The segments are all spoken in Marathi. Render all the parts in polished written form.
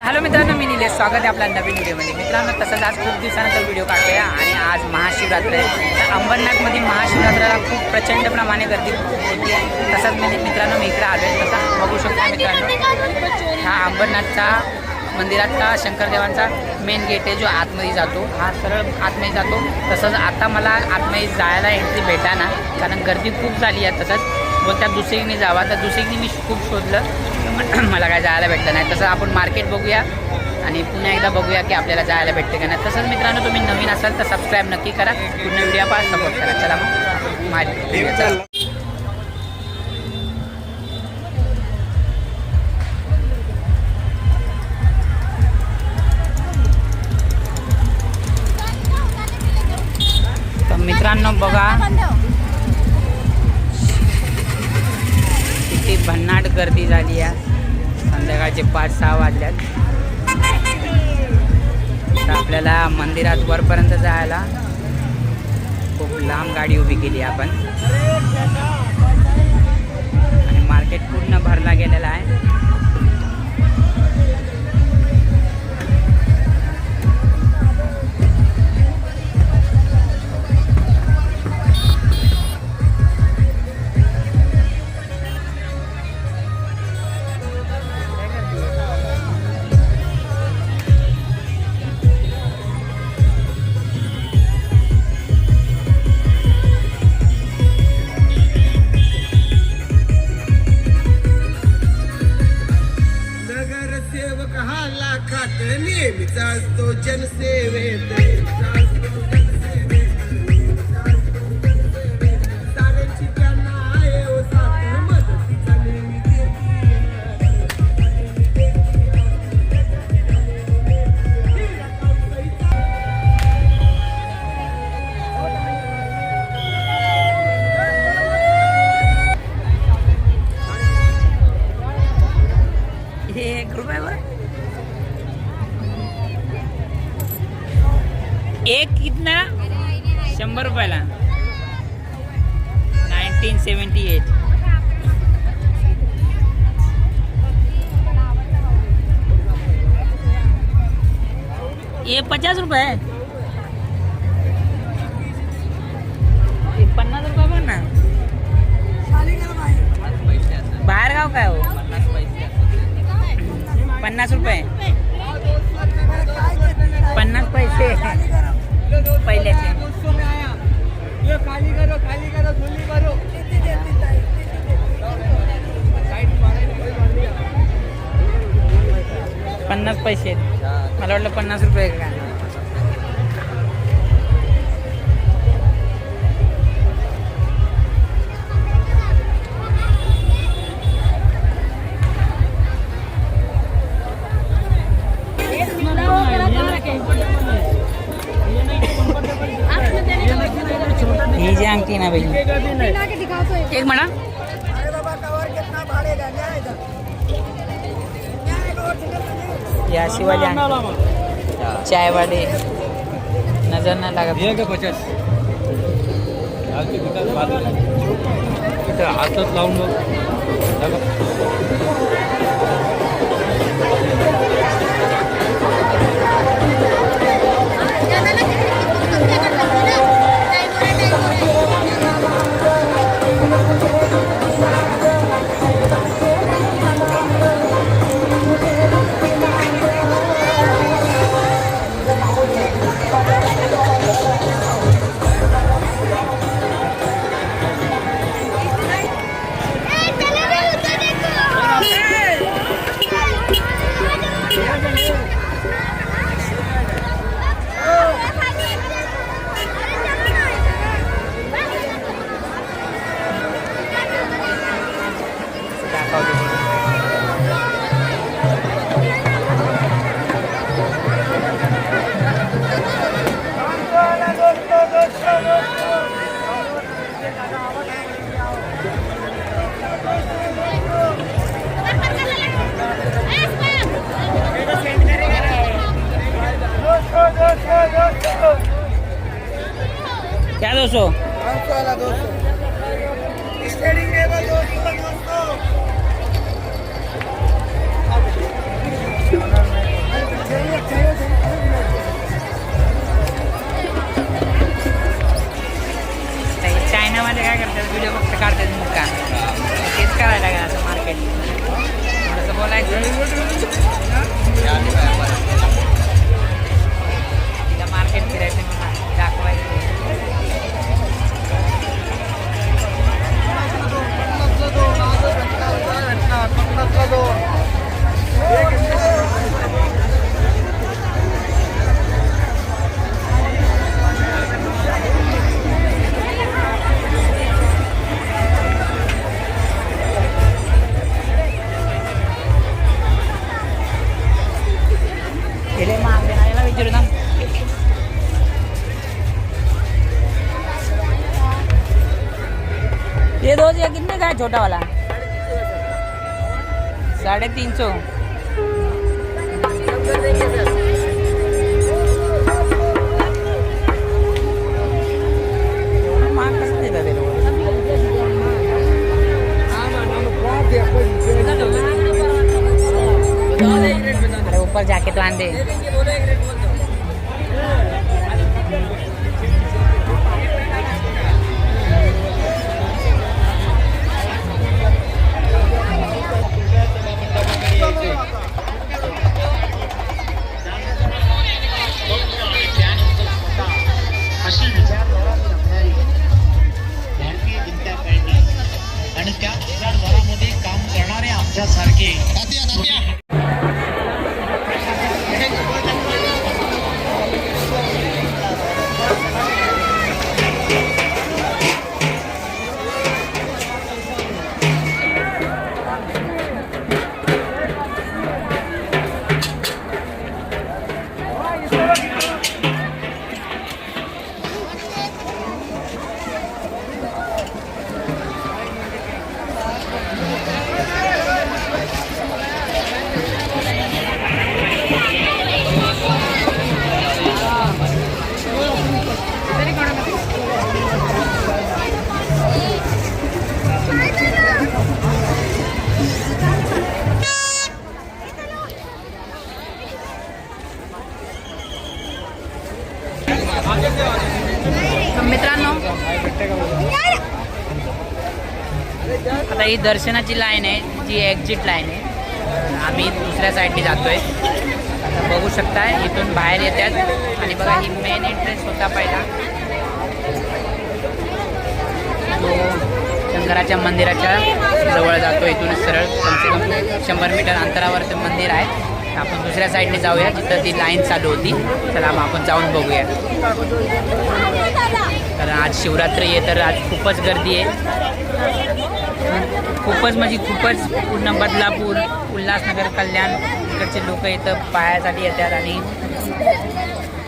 हॅलो मित्रांनो, मी निलेश. स्वागत आहे आपल्या नवीन व्हिडिओमध्ये. मित्रांनो, तसंच आज खूप दिवसानंतर व्हिडिओ काढतोय आणि आज महाशिवरात्र आहे. तर अंबरनाथमध्ये महाशिवरात्राला खूप प्रचंड प्रमाणे गर्दी होती आहे. तसंच मित्रांनो मी इकडे आलो आहे. तसं बघू शकता मित्रांनो, हा अंबरनाथचा मंदिरातला शंकरदेवांचा मेन गेट आहे जो आतमध्ये जातो. हा सरळ आतमध्ये जातो. तसंच आता मला आतमध्ये जायला एंट्री भेटाना, कारण गर्दी खूप झाली आहे. तसंच बोलत्या दुसरीने जावा, तर दुसरीने मी खूप शोधलं, मला काय जायला भेटलं नाही. तसं आपण मार्केट बघूया आणि पुन्हा एकदा बघूया की आपल्याला जायला भेटते का नाही. तसंच मित्रांनो, तुम्ही नवीन असाल तर सबस्क्राईब नक्की करा, पूर्ण व्हिडिओ पाहा, सपोर्ट करा. चला मग मार्केट. तर मित्रांनो बघा किती भन्नाट गर्दी झाली आहे. संध्याकाळचे 5-6 वाजल्यात. तर आपल्याला मंदिरात वरपर्यंत जायला खूप लांब गाडी उभी केली आपण आणि मार्केट पूर्ण भरला गेलेला आहे. नेहमीचा असतो जनसेवेत. साऱ्यांची त्यांना आहे ओ साथ, मदतीचा नेहमी हे 1 रुपयावर एक कितना 100 रुपयाला 1978. ये 50 रुपये है. 50 रुपये पण ना. बाहेर गाव काय हो. 50 रुपये 50 पैसे पहिल्याचे. खाली करो धुली करो. 50 पैसे. मला वाटलं 50 रुपये का. ही जी अंगठी ना भाई, एक म्हणा. या शिवाली अंगठी चाय वाले नजर ना लागत. हातात लावून क्या 200 दोस्तों तिला मार्केट फिरायचं म्हणून दाखवायचं. गेले मागले ना याला विचारू ना. ये दो ये कितने का है छोटा वाला? 350. महाग कसं देतात ते लोक? अरे ऊपर जाके तो आंदे. अशी विचारधारा भारतीय जनता पार्टी आणि त्या विचारधारामध्ये काम करणारे आमच्यासारखे मित्रांनो आता ही दर्शनाची लाईन आहे जी एक्झिट लाईन आहे. आम्ही दुसऱ्या साईडने जातोय. आता बघू शकता इथून बाहेर येतात आणि बघा ही मेन एंट्रन्स होता पहिला तो शंकराच्या मंदिराच्या जवळ जातो. इथूनच सरळ कमसे कम 100 मीटर अंतरावर ते मंदिर आहे. आपण दुसऱ्या साईडने जाऊया जिथं ती लाईन चालू होती. चला मग आपण जाऊन बघूया. कारण आज शिवरात्री आहे तर आज खूपच गर्दी आहे. खूपच म्हणजे खूपच पूर्ण बदलापूर उल्हासनगर कल्याण इकडचे लोक इथं पायासाठी येतात आणि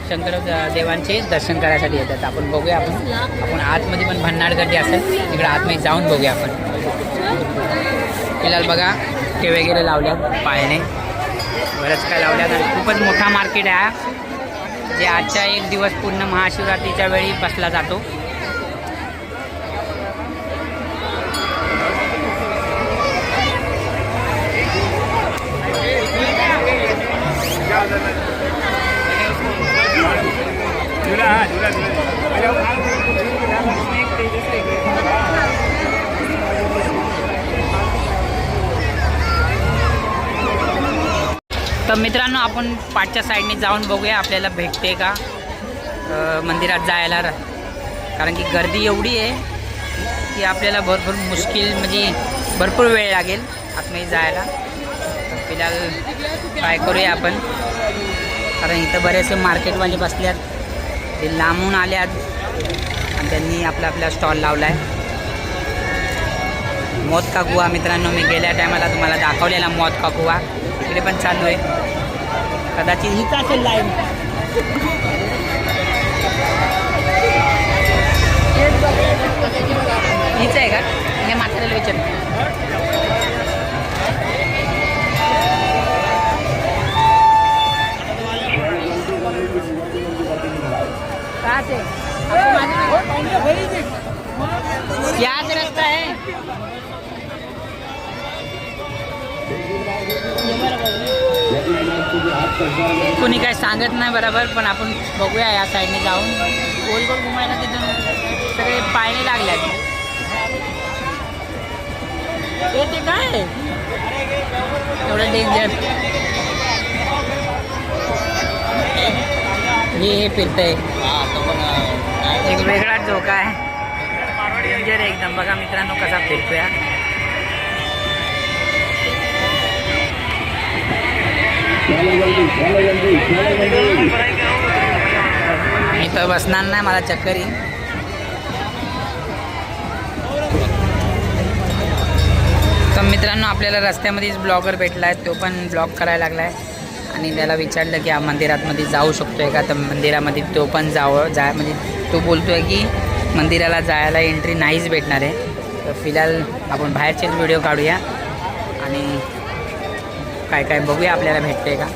शंकर देवांचे दर्शन करायसाठी येतात. आपण बघूया आपण आतमध्ये पण भन्नाट गर्दी असेल तिकडे आतमध्ये जाऊन बघूया आपण. फिलहाल बघा ते वगैरे लावल्यात पायाने बरंच काय लावल्यात आणि खूपच मोठा मार्केट आहे जे आजच्या एक दिवस पूर्ण महाशिवरात्रीच्या वेळी बसला जातो. तर मित्रांनो आपण पाठच्या साईडने जाऊन बघूया आपल्याला भेटते का मंदिरात जायला. कारण की गर्दी एवढी आहे की आपल्याला भरपूर मुश्किल म्हणजे भरपूर वेळ लागेल आतमध्ये जायला. तर फिलहाल ट्राय करूया आपण. कारण इथं बरेचसे मार्केटवाले बसल्यात ते लांबून आल्यात आणि त्यांनी आपला स्टॉल लावला आहे. मौत का कुआ मित्रांनो मी गेल्या टायमाला तुम्हाला दाखवलेला मौत का कुआ इकडे पण चालू आहे. कदाचित हीच असेल लाईन. हीच आहे का हे म्हाताऱ्याला विचार. कहाँ से यहाँ से रास्ता है. कोणी काय सांगत नाही बरोबर पण आपण बघूया या साईडने जाऊन. गोल गोल घुमायला तिथून सगळे पायने लागल्यात. ते काय एवढं डेंजर हे फिरतंय एक वेगळाच धोका आहे डेंजर आहे एकदम. बघा मित्रांनो कसा फिरतोय इथं बसणार नाही मला चक्कर येईल. तर मित्रांनो आपल्याला रस्त्यामध्येच ब्लॉगर भेटला आहे. तो पण ब्लॉग करायला लागला आहे आणि त्याला विचारलं की मंदिरातमध्ये जाऊ शकतो आहे का. तर मंदिरामध्ये तो पण म्हणजे तो बोलतो आहे की मंदिराला जायला एंट्री नाहीच भेटणार आहे. तर फिलहाल आपण बाहेरचेच व्हिडिओ काढूया आणि काय काय बघूया आपल्याला भेटते का.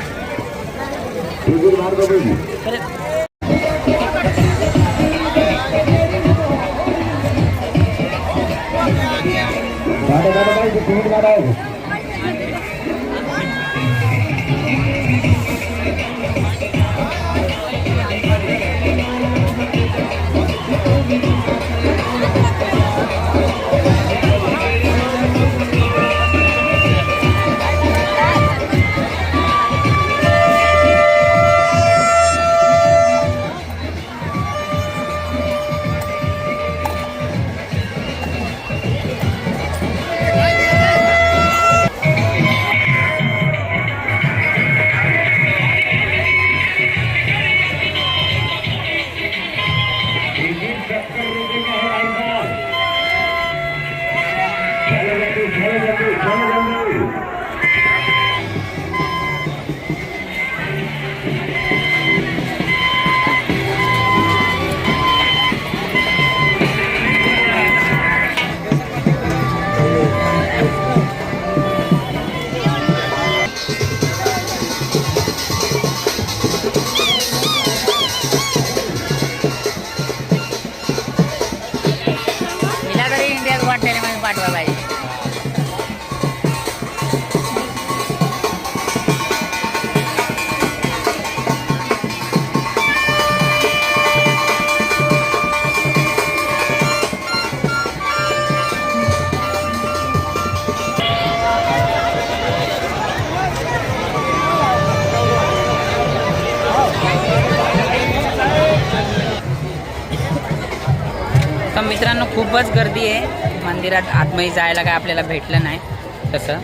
इंडियात वाटण्यामध्ये पाठवा पाहिजे. तर मित्रांनो खूपच गर्दी आहे मंदिरात. आतमध्ये जायला काय आपल्याला भेटलं नाही तसं.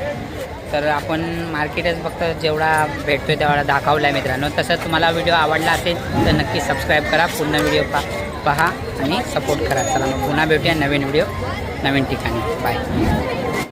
तर आपण मार्केटच फक्त जेवढा भेटतोय तेवढा दाखवला आहे मित्रांनो. तसं तुम्हाला व्हिडिओ आवडला असेल तर नक्की सबस्क्राईब करा, पूर्ण व्हिडिओ पहा आणि सपोर्ट करा. चला मग पुन्हा भेटूया नवीन व्हिडिओ नवीन ठिकाणी. बाय.